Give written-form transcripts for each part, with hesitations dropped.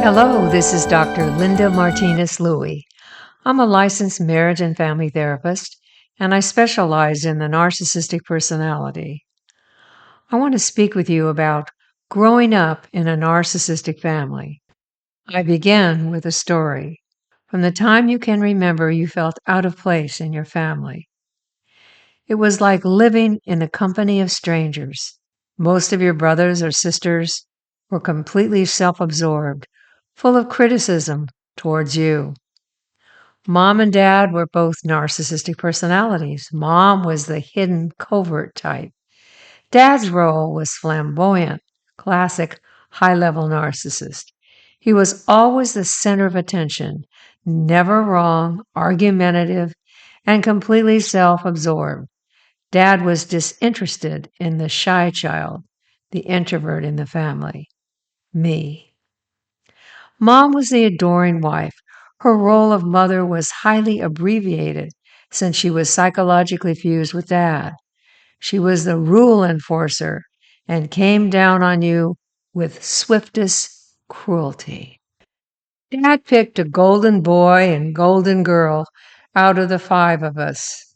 Hello, this is Dr. Linda Martinez-Louie. I'm a licensed marriage and family therapist, and I specialize in the narcissistic personality. I want to speak with you about growing up in a narcissistic family. I begin with a story. From the time you can remember, you felt out of place in your family. It was like living in a company of strangers. Most of your brothers or sisters were completely self-absorbed, full of criticism towards you. Mom and dad were both narcissistic personalities. Mom was the hidden, covert type. Dad's role was flamboyant, classic, high-level narcissist. He was always the center of attention, never wrong, argumentative, and completely self-absorbed. Dad was disinterested in the shy child, the introvert in the family, me. Mom was the adoring wife. Her role of mother was highly abbreviated since she was psychologically fused with Dad. She was the rule enforcer and came down on you with swiftest cruelty. Dad picked a golden boy and golden girl out of the 5 of us.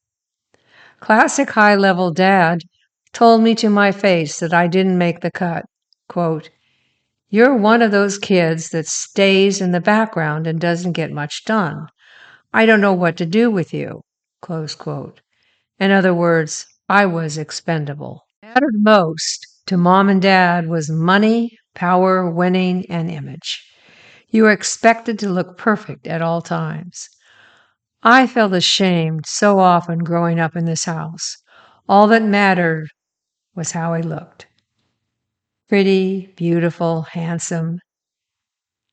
Classic high-level dad told me to my face that I didn't make the cut. Quote, "You're one of those kids that stays in the background and doesn't get much done. I don't know what to do with you." Close quote. In other words, I was expendable. What mattered most to mom and dad was money, power, winning, and image. You were expected to look perfect at all times. I felt ashamed so often growing up in this house. All that mattered was how I looked. Pretty, beautiful, handsome.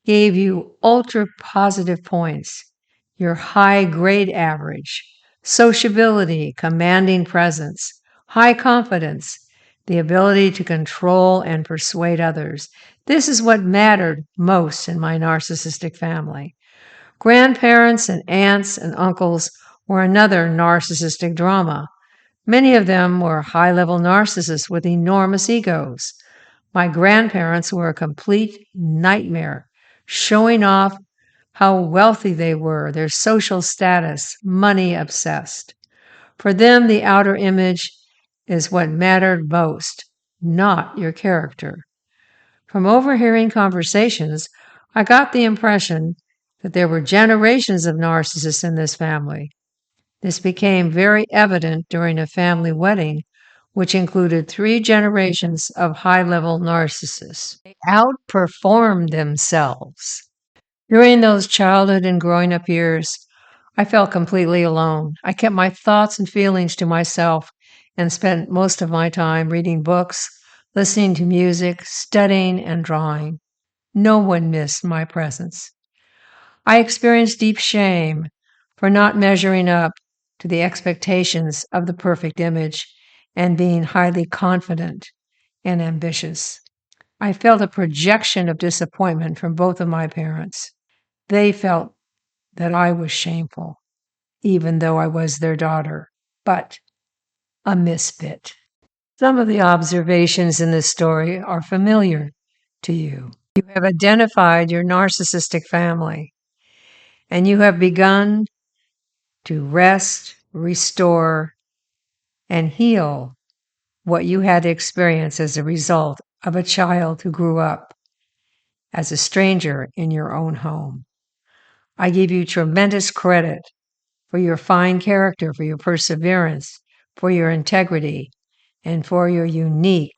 Gave you ultra positive points. Your high grade average, sociability, commanding presence, high confidence, the ability to control and persuade others. This is what mattered most in my narcissistic family. Grandparents and aunts and uncles were another narcissistic drama. Many of them were high-level narcissists with enormous egos. My grandparents were a complete nightmare, showing off how wealthy they were, their social status, money obsessed. For them, the outer image is what mattered most, not your character. From overhearing conversations, I got the impression that there were generations of narcissists in this family. This became very evident during a family wedding, which included 3 generations of high-level narcissists. They outperformed themselves. During those childhood and growing up years, I felt completely alone. I kept my thoughts and feelings to myself and spent most of my time reading books, listening to music, studying, and drawing. No one missed my presence. I experienced deep shame for not measuring up to the expectations of the perfect image and being highly confident and ambitious. I felt a projection of disappointment from both of my parents. They felt that I was shameful, even though I was their daughter, but a misfit. Some of the observations in this story are familiar to you. You have identified your narcissistic family, and you have begun to rest, restore, and heal what you had experienced as a result of a child who grew up as a stranger in your own home. I give you tremendous credit for your fine character, for your perseverance, for your integrity, and for your unique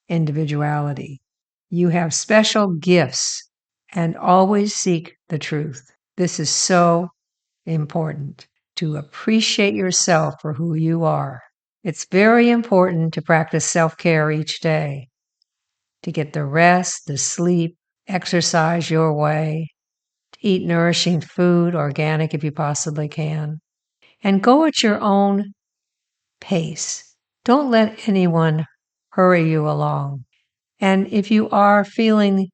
individuality. You have special gifts and always seek the truth. This is so important, to appreciate yourself for who you are. It's very important to practice self-care each day, to get the rest, the sleep, exercise your way, to eat nourishing food, organic if you possibly can, and go at your own pace. Don't let anyone hurry you along. And if you are feeling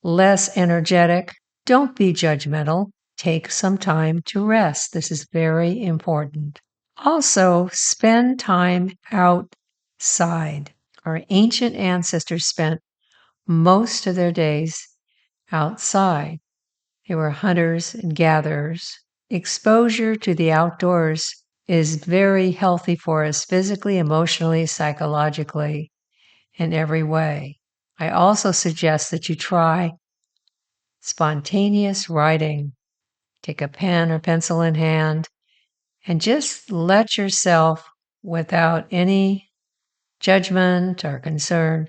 less energetic, don't be judgmental. Take some time to rest. This is very important. Also, spend time outside. Our ancient ancestors spent most of their days outside. They were hunters and gatherers. Exposure to the outdoors is very healthy for us physically, emotionally, psychologically, in every way. I also suggest that you try spontaneous writing. Take a pen or pencil in hand and just let yourself, without any judgment or concern,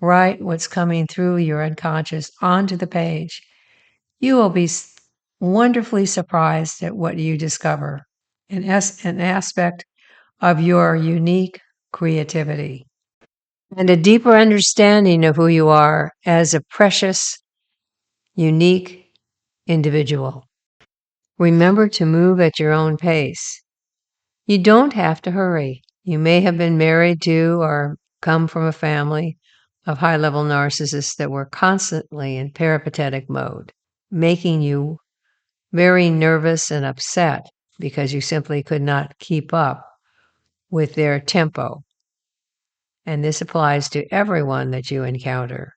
write what's coming through your unconscious onto the page. You will be wonderfully surprised at what you discover, an aspect of your unique creativity and a deeper understanding of who you are as a precious, unique individual. Remember to move at your own pace. You don't have to hurry. You may have been married to or come from a family of high-level narcissists that were constantly in peripatetic mode, making you very nervous and upset because you simply could not keep up with their tempo. And this applies to everyone that you encounter.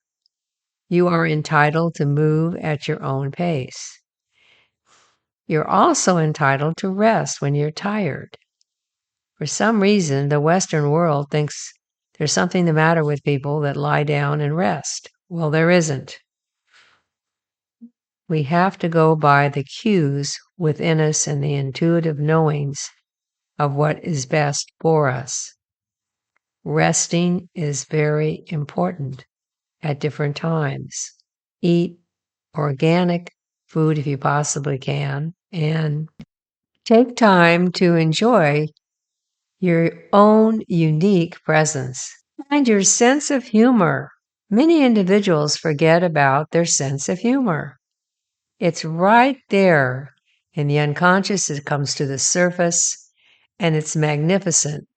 You are entitled to move at your own pace. You're also entitled to rest when you're tired. For some reason, the Western world thinks there's something the matter with people that lie down and rest. Well, there isn't. We have to go by the cues within us and the intuitive knowings of what is best for us. Resting is very important at different times. Eat organic food if you possibly can, and take time to enjoy your own unique presence. Find your sense of humor. Many individuals forget about their sense of humor. It's right there in the unconscious. It comes to the surface, and it's magnificent.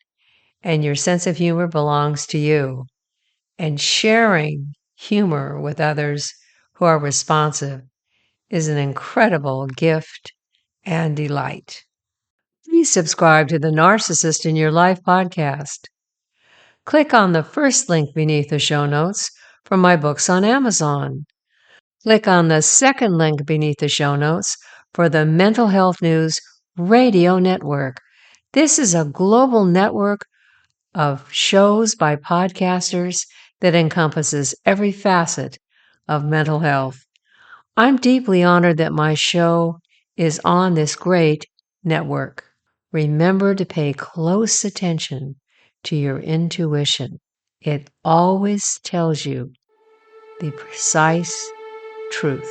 And your sense of humor belongs to you. And sharing humor with others who are responsive is an incredible gift and delight. Please subscribe to the Narcissist in Your Life podcast. Click on the first link beneath the show notes for my books on Amazon. Click on the second link beneath the show notes for the Mental Health News Radio Network. This is a global network of shows by podcasters that encompasses every facet of mental health. I'm deeply honored that my show is on this great network. Remember to pay close attention to your intuition. It always tells you the precise truth.